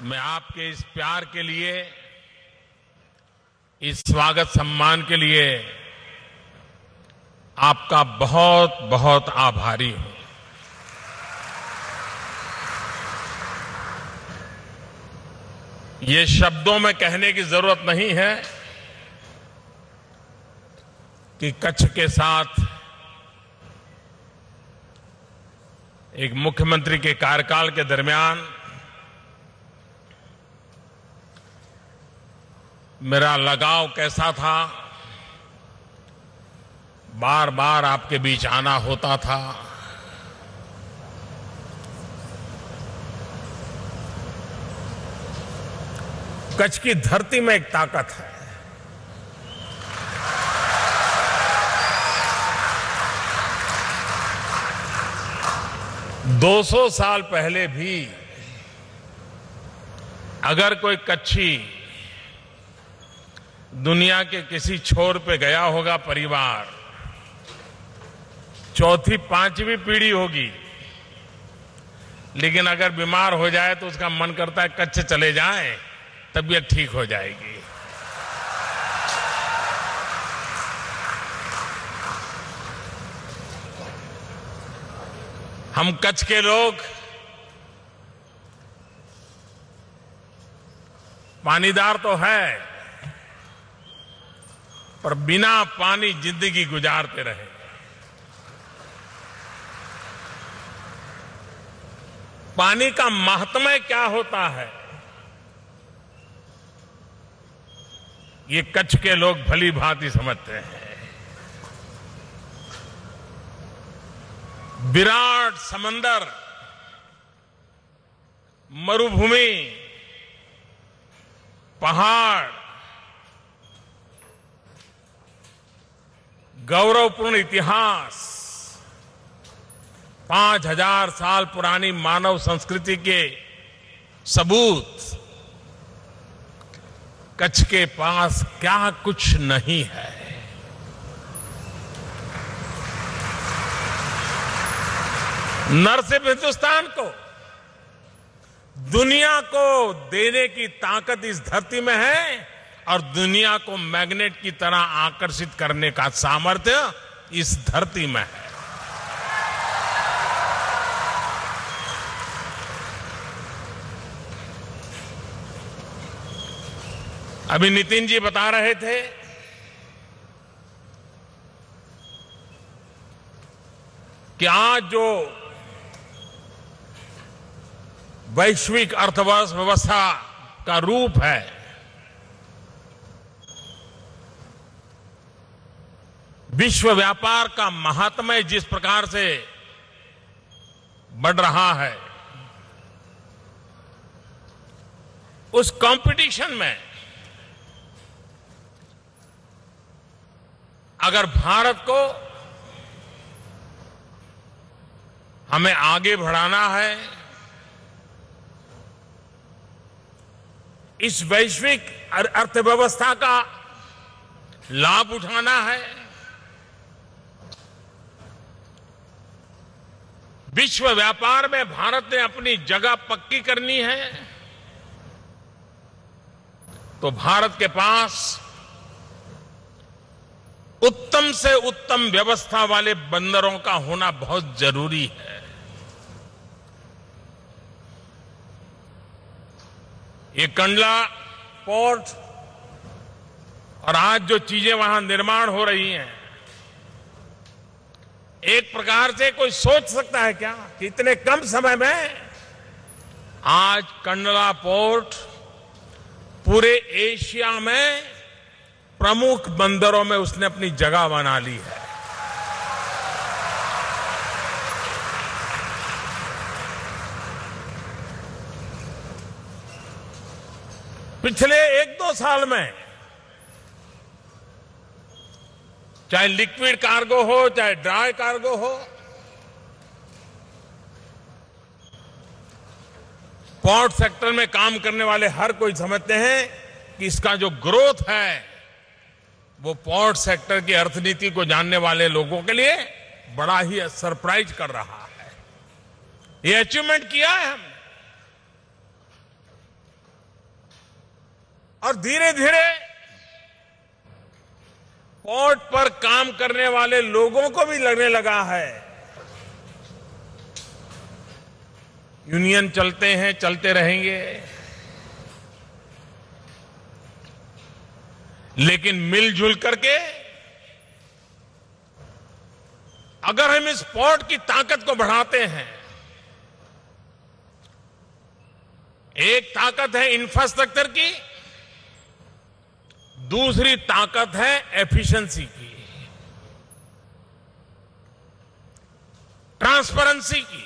मैं आपके इस प्यार के लिए, इस स्वागत सम्मान के लिए आपका बहुत बहुत आभारी हूं। ये शब्दों में कहने की जरूरत नहीं है कि कच्छ के साथ एक मुख्यमंत्री के कार्यकाल के दरमियान मेरा लगाव कैसा था। बार बार आपके बीच आना होता था। कच्छ की धरती में एक ताकत है। दो 200 साल पहले भी अगर कोई कच्छी दुनिया के किसी छोर पे गया होगा, परिवार चौथी पांचवी पीढ़ी होगी, लेकिन अगर बीमार हो जाए तो उसका मन करता है कच्छ चले जाएं, तबीयत ठीक हो जाएगी। हम कच्छ के लोग पानीदार तो है, पर बिना पानी जिंदगी गुजारते रहे। पानी का महात्म्य क्या होता है, ये कच्छ के लोग भली भांति समझते हैं। विराट समंदर, मरुभूमि, पहाड़, गौरवपूर्ण इतिहास, 5000 साल पुरानी मानव संस्कृति के सबूत, कच्छ के पास क्या कुछ नहीं है। न सिर्फ हिंदुस्तान को, दुनिया को देने की ताकत इस धरती में है, और दुनिया को मैग्नेट की तरह आकर्षित करने का सामर्थ्य इस धरती में है। अभी नितिन जी बता रहे थे कि आज जो वैश्विक अर्थव्यवस्था का रूप है, विश्व व्यापार का महात्म्य जिस प्रकार से बढ़ रहा है, उस कंपटीशन में अगर भारत को हमें आगे बढ़ाना है, इस वैश्विक अर्थव्यवस्था का लाभ उठाना है, विश्व व्यापार में भारत ने अपनी जगह पक्की करनी है, तो भारत के पास उत्तम से उत्तम व्यवस्था वाले बंदरों का होना बहुत जरूरी है। ये कंडला पोर्ट और आज जो चीजें वहां निर्माण हो रही हैं, एक प्रकार से कोई सोच सकता है क्या कि इतने कम समय में आज कंडला पोर्ट पूरे एशिया में प्रमुख बंदरों में उसने अपनी जगह बना ली है। पिछले 1-2 साल में चाहे लिक्विड कार्गो हो, चाहे ड्राई कार्गो हो, पोर्ट सेक्टर में काम करने वाले हर कोई समझते हैं कि इसका जो ग्रोथ है वो पोर्ट सेक्टर की अर्थनीति को जानने वाले लोगों के लिए बड़ा ही सरप्राइज कर रहा है। ये अचीवमेंट किया है हमने। और धीरे धीरे पोर्ट पर काम करने वाले लोगों को भी लगने लगा है यूनियन चलते हैं, चलते रहेंगे, लेकिन मिलजुल करके अगर हम इस पोर्ट की ताकत को बढ़ाते हैं, एक ताकत है इंफ्रास्ट्रक्चर की, दूसरी ताकत है एफिशिएंसी की, ट्रांसपेरेंसी की,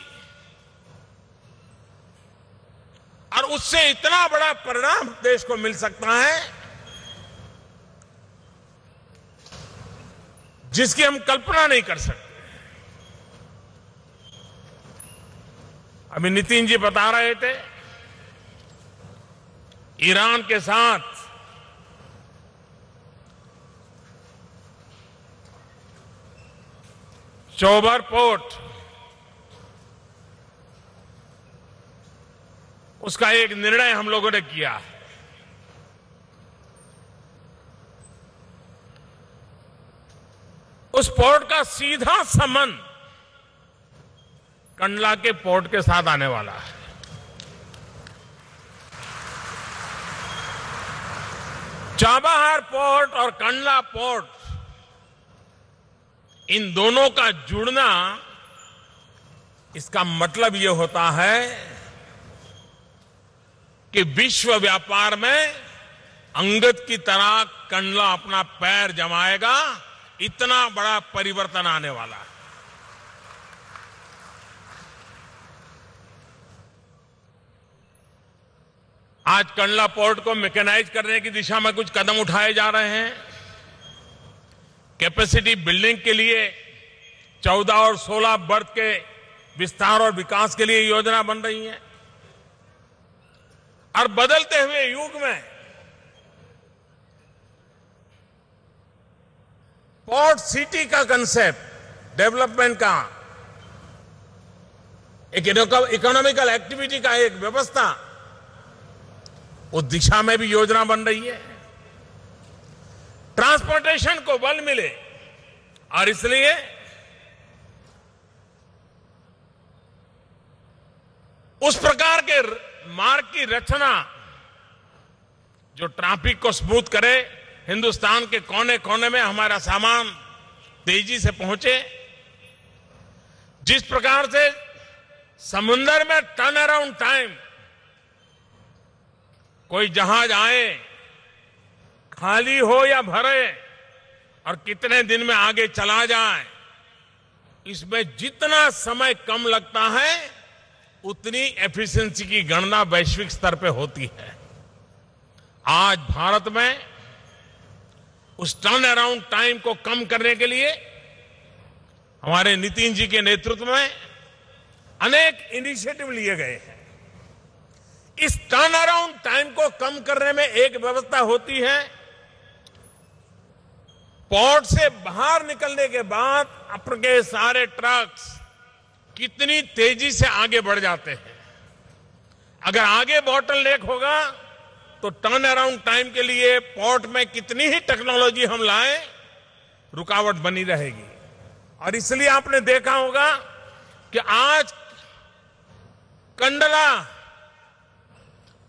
और उससे इतना बड़ा परिणाम देश को मिल सकता है जिसकी हम कल्पना नहीं कर सकते। अभी नितिन जी बता रहे थे ईरान के साथ चोबर पोर्ट, उसका एक निर्णय हम लोगों ने किया है। उस पोर्ट का सीधा संबंध कंडला के पोर्ट के साथ आने वाला है। चाबहार पोर्ट और कंडला पोर्ट, इन दोनों का जुड़ना, इसका मतलब यह होता है कि विश्व व्यापार में अंगद की तरह कंडला अपना पैर जमाएगा, इतना बड़ा परिवर्तन आने वाला है। आज कंडला पोर्ट को मैकेनाइज करने की दिशा में कुछ कदम उठाए जा रहे हैं। कैपेसिटी बिल्डिंग के लिए 14 और 16 बर्थ के विस्तार और विकास के लिए योजना बन रही है। और बदलते हुए युग में पोर्ट सिटी का कंसेप्ट, डेवलपमेंट का, एक इकोनॉमिकल एक्टिविटी का एक व्यवस्था, उस दिशा में भी योजना बन रही है। ट्रांसपोर्टेशन को बल मिले और इसलिए उस प्रकार के मार्ग की रचना जो ट्रैफिक को स्मूथ करे, हिंदुस्तान के कोने कोने में हमारा सामान तेजी से पहुंचे, जिस प्रकार से समुद्र में टर्न अराउंड टाइम, कोई जहाज आए, खाली हो या भरे, और कितने दिन में आगे चला जाए, इसमें जितना समय कम लगता है उतनी एफिशिएंसी की गणना वैश्विक स्तर पे होती है। आज भारत में उस टर्न अराउंड टाइम को कम करने के लिए हमारे नितिन जी के नेतृत्व में अनेक इनिशिएटिव लिए गए हैं। इस टर्न अराउंड टाइम को कम करने में एक व्यवस्था होती है, पोर्ट से बाहर निकलने के बाद अपने सारे ट्रक्स कितनी तेजी से आगे बढ़ जाते हैं। अगर आगे बॉटल नेक होगा तो टर्न अराउंड टाइम के लिए पोर्ट में कितनी ही टेक्नोलॉजी हम लाएं, रुकावट बनी रहेगी। और इसलिए आपने देखा होगा कि आज कंडला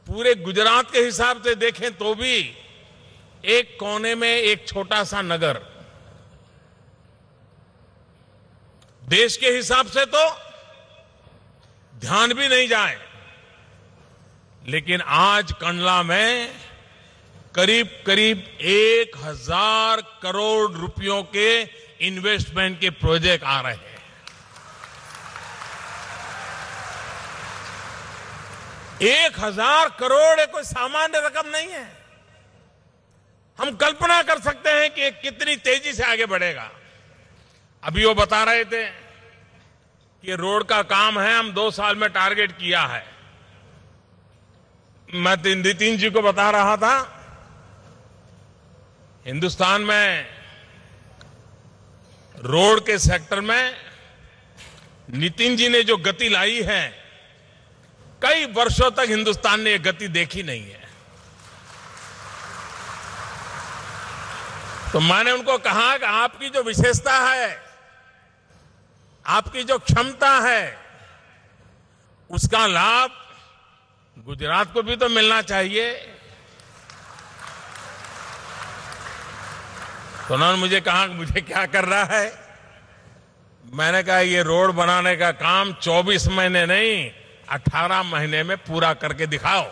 पूरे गुजरात के हिसाब से देखें तो भी एक कोने में एक छोटा सा नगर, देश के हिसाब से तो ध्यान भी नहीं जाए, लेकिन आज कंडला में करीब करीब 1000 करोड़ रुपयों के इन्वेस्टमेंट के प्रोजेक्ट आ रहे हैं। एक 1000 करोड़ है, कोई सामान्य रकम नहीं है। हम कल्पना कर सकते हैं कि कितनी तेजी से आगे बढ़ेगा। अभी वो बता रहे थे कि रोड का काम है, हम 2 साल में टारगेट किया है। मैं नितिन जी को बता रहा था, हिंदुस्तान में रोड के सेक्टर में नितिन जी ने जो गति लाई है, कई वर्षों तक हिंदुस्तान ने यह गति देखी नहीं है। तो मैंने उनको कहा कि आपकी जो विशेषता है, आपकी जो क्षमता है, उसका लाभ गुजरात को भी तो मिलना चाहिए। तो उन्होंने मुझे कहा कि मुझे क्या कर रहा है। मैंने कहा ये रोड बनाने का काम 24 महीने नहीं 18 महीने में पूरा करके दिखाओ।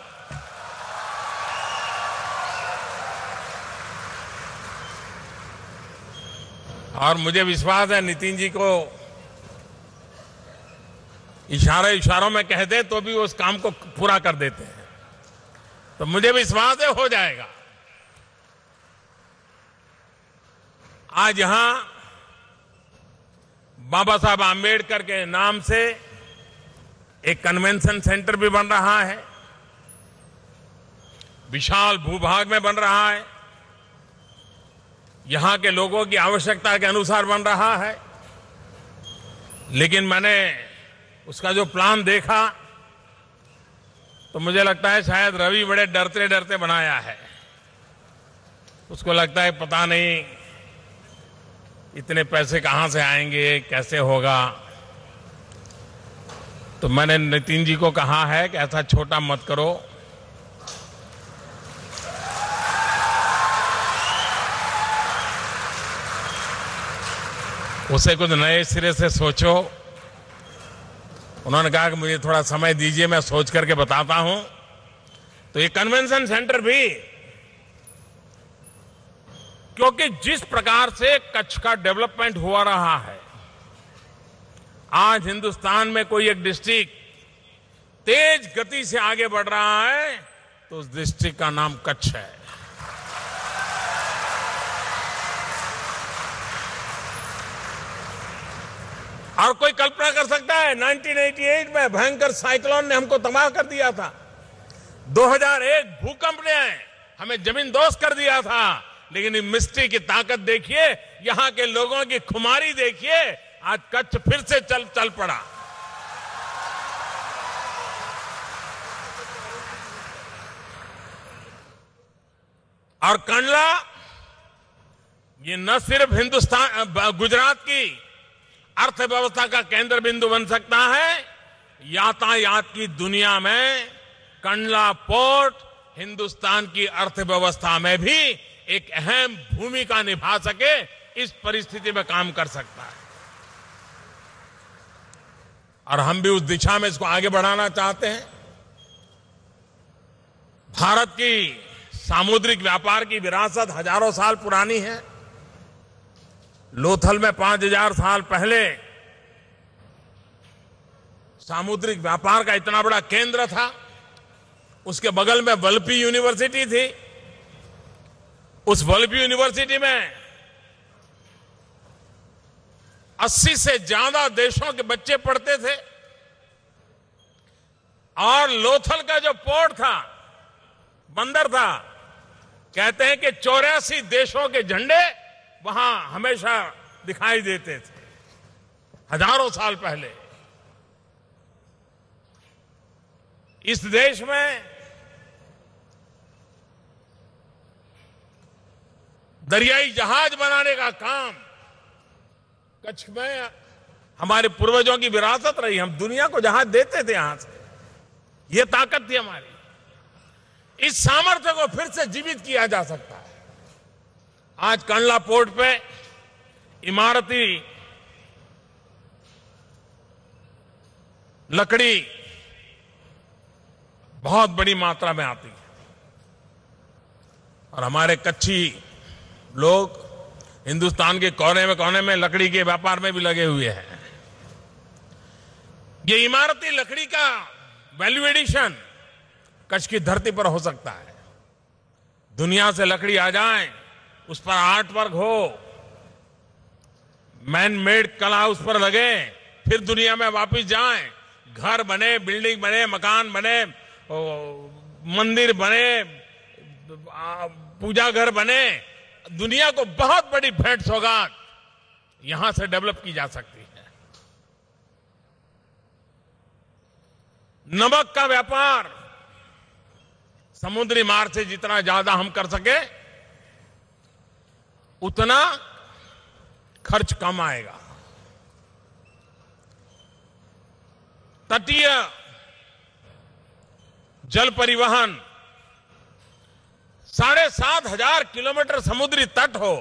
और मुझे विश्वास है नितिन जी को इशारों में कह दे तो भी उस काम को पूरा कर देते हैं। तो मुझे विश्वास है हो जाएगा। आज यहां बाबा साहब आंबेडकर के नाम से एक कन्वेंशन सेंटर भी बन रहा है, विशाल भूभाग में बन रहा है, यहां के लोगों की आवश्यकता के अनुसार बन रहा है। लेकिन मैंने उसका जो प्लान देखा तो मुझे लगता है शायद रवि बड़े डरते डरते बनाया है। उसको लगता है पता नहीं इतने पैसे कहां से आएंगे, कैसे होगा। तो मैंने नितिन जी को कहा है कि ऐसा छोटा मत करो, उसे कुछ नए सिरे से सोचो। उन्होंने कहा कि मुझे थोड़ा समय दीजिए, मैं सोच करके बताता हूं। तो ये कन्वेंशन सेंटर भी, क्योंकि जिस प्रकार से कच्छ का डेवलपमेंट हो रहा है, आज हिंदुस्तान में कोई एक डिस्ट्रिक्ट तेज गति से आगे बढ़ रहा है तो उस डिस्ट्रिक्ट का नाम कच्छ है। और कोई कल्पना कर सकता है 1988 में भयंकर साइक्लोन ने हमको तबाह कर दिया था। 2001 भूकंप ने हमें जमींदोज कर दिया था। लेकिन इस मिस्ट्री की ताकत देखिए, यहां के लोगों की खुमारी देखिए, आज कच्छ फिर से चल पड़ा। और कंडला ये न सिर्फ गुजरात की अर्थव्यवस्था का केंद्र बिंदु बन सकता है, यातायात की दुनिया में कंडला पोर्ट हिंदुस्तान की अर्थव्यवस्था में भी एक अहम भूमिका निभा सके, इस परिस्थिति में काम कर सकता है। और हम भी उस दिशा में इसको आगे बढ़ाना चाहते हैं। भारत की सामुद्रिक व्यापार की विरासत हजारों साल पुरानी है। लोथल में 5000 साल पहले सामुद्रिक व्यापार का इतना बड़ा केंद्र था। उसके बगल में वल्लभी यूनिवर्सिटी थी। उस वल्लभी यूनिवर्सिटी में 80 से ज्यादा देशों के बच्चे पढ़ते थे। और लोथल का जो पोर्ट था, बंदर था, कहते हैं कि 84 देशों के झंडे वहां हमेशा दिखाई देते थे, हजारों साल पहले। इस देश में दरियाई जहाज बनाने का काम कच्छ में हमारे पूर्वजों की विरासत रही। हम दुनिया को जहाज देते थे यहां से, ये ताकत थी हमारी। इस सामर्थ्य को फिर से जीवित किया जा सकता है। आज कंडला पोर्ट पे इमारती लकड़ी बहुत बड़ी मात्रा में आती है। और हमारे कच्छी लोग हिंदुस्तान के कोने में लकड़ी के व्यापार में भी लगे हुए हैं। ये इमारती लकड़ी का वैल्यू एडिशन कच्छ की धरती पर हो सकता है। दुनिया से लकड़ी आ जाए, उस पर आर्ट वर्क हो, मैन मेड कला उस पर लगे, फिर दुनिया में वापस जाएं, घर बने, बिल्डिंग बने, मकान बने, मंदिर बने, पूजा घर बने, दुनिया को बहुत बड़ी भेंट सौगात यहां से डेवलप की जा सकती है। नमक का व्यापार समुद्री मार्ग से जितना ज्यादा हम कर सके, उतना खर्च कम आएगा। तटीय जल परिवहन 7,500 किलोमीटर समुद्री तट हो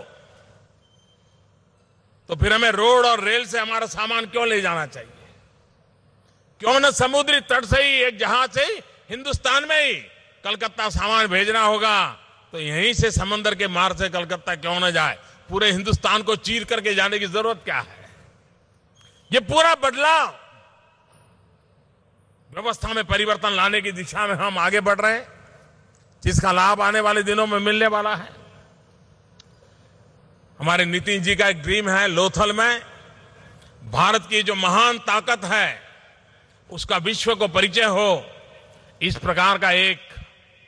तो फिर हमें रोड और रेल से हमारा सामान क्यों ले जाना चाहिए? क्यों न समुद्री तट से ही एक जहाज से ही हिंदुस्तान में ही कलकत्ता सामान भेजना होगा तो यहीं से समंदर के मार्ग से कलकत्ता क्यों न जाए? पूरे हिंदुस्तान को चीर करके जाने की जरूरत क्या है? ये पूरा बदलाव व्यवस्था में परिवर्तन लाने की दिशा में हम आगे बढ़ रहे हैं, जिसका लाभ आने वाले दिनों में मिलने वाला है। हमारे नितिन जी का एक ड्रीम है लोथल में भारत की जो महान ताकत है उसका विश्व को परिचय हो। इस प्रकार का एक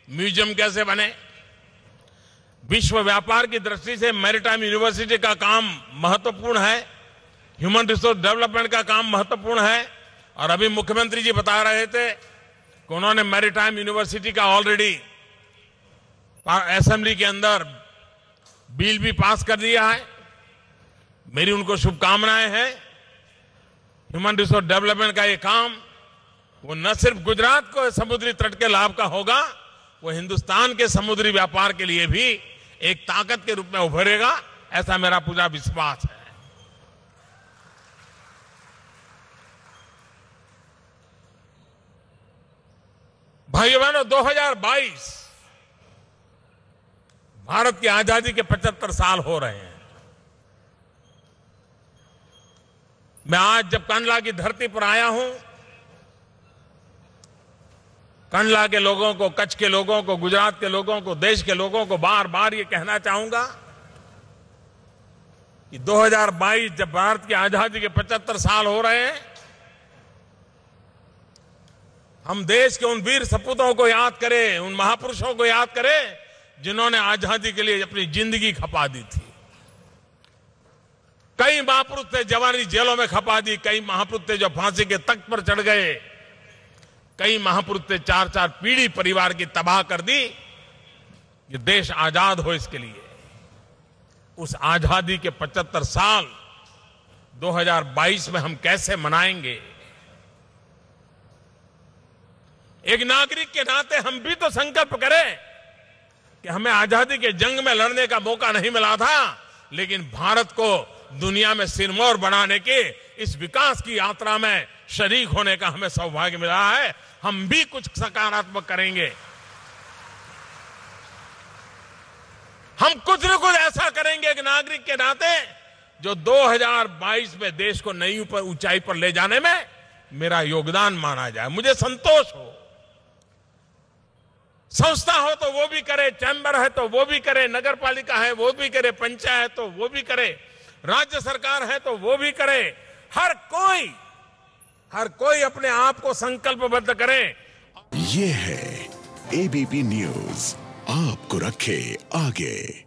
म्यूजियम कैसे बने? विश्व व्यापार की दृष्टि से मैरीटाइम यूनिवर्सिटी का काम महत्वपूर्ण है, ह्यूमन रिसोर्स डेवलपमेंट का काम महत्वपूर्ण है। और अभी मुख्यमंत्री जी बता रहे थे कि उन्होंने मैरीटाइम यूनिवर्सिटी का ऑलरेडी असेंबली के अंदर बिल भी पास कर दिया है। मेरी उनको शुभकामनाएं हैं। ह्यूमन रिसोर्स डेवलपमेंट का ये काम वो न सिर्फ गुजरात को समुद्री तट के लाभ का होगा, वो हिंदुस्तान के समुद्री व्यापार के लिए भी एक ताकत के रूप में उभरेगा, ऐसा मेरा पूरा विश्वास है। भाइयों बहनों, 2022 भारत की आजादी के 75 साल हो रहे हैं। मैं आज जब कंडला की धरती पर आया हूं, कंडला के लोगों को, कच्छ के लोगों को, गुजरात के लोगों को, देश के लोगों को बार बार ये कहना चाहूंगा कि 2022 जब भारत की आजादी के 75 साल हो रहे हैं, हम देश के उन वीर सपूतों को याद करें, उन महापुरुषों को याद करें जिन्होंने आजादी के लिए अपनी जिंदगी खपा दी थी। कई महापुरुष थे जवानी जेलों में खपा दी, कई महापुरुष थे जो फांसी के तख्त पर चढ़ गए, कई महापुरुष थे 4-4 पीढ़ी परिवार की तबाह कर दी। ये देश आजाद हो इसके लिए। उस आजादी के 75 साल 2022 में हम कैसे मनाएंगे? एक नागरिक के नाते हम भी तो संकल्प करें कि हमें आजादी के जंग में लड़ने का मौका नहीं मिला था, लेकिन भारत को दुनिया में सिरमौर बनाने के इस विकास की यात्रा में शरीक होने का हमें सौभाग्य मिला है। हम भी कुछ सकारात्मक करेंगे। हम कुछ न कुछ ऐसा करेंगे एक नागरिक के नाते जो 2022 में देश को नई ऊंचाई पर ले जाने में मेरा योगदान माना जाए, मुझे संतोष हो। संस्था हो तो वो भी करे, चैम्बर है तो वो भी करे, नगर पालिका है वो भी करे, पंचायत तो वो भी करे, राज्य सरकार है तो वो भी करे। हर कोई अपने आप को संकल्पबद्ध करे। ये है एबीपी न्यूज, आपको रखे आगे।